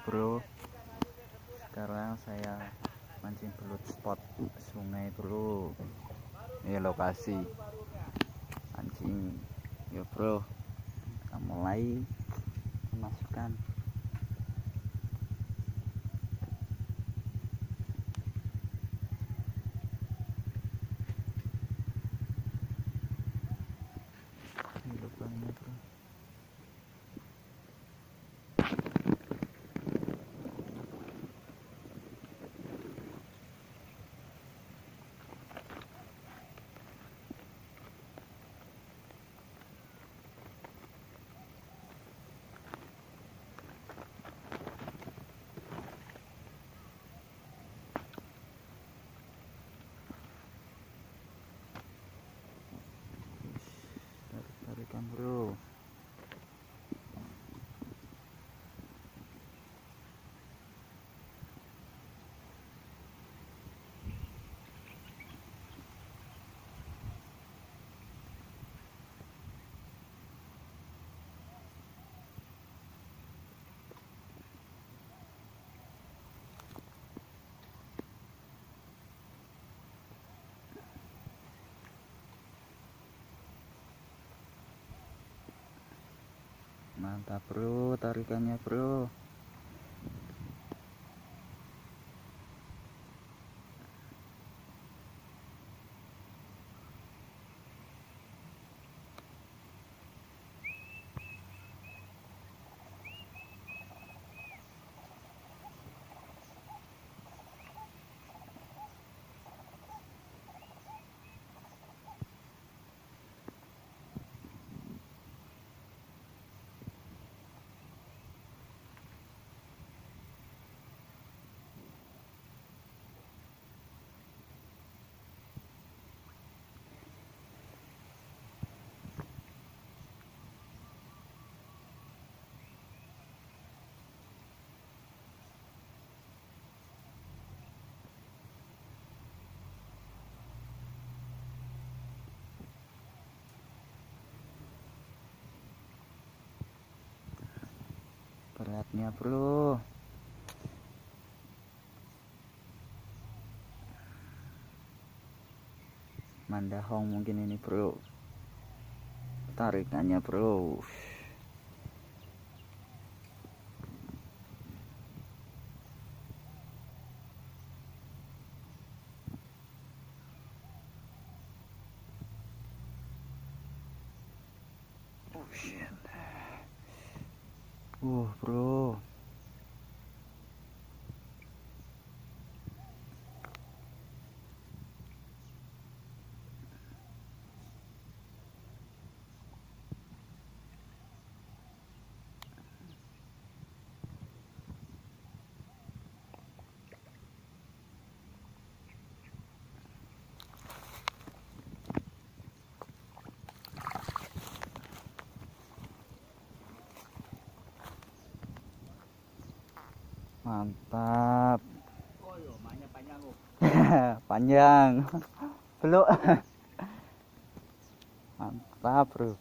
bro, sekarang saya mancing belut spot sungai bro. Ini lokasi mancing ya bro. Kita mulai memasukkan ini lubangnya bro. Tarik-tarikan bro. Mantap bro, tarikannya bro. Beratnya bro. Mandahong mungkin ini bro. Tarikannya bro. Oh shit. Bro. Mantap. Oh yo, mainnya panjang kok. Panjang. Belum. Mantap bro.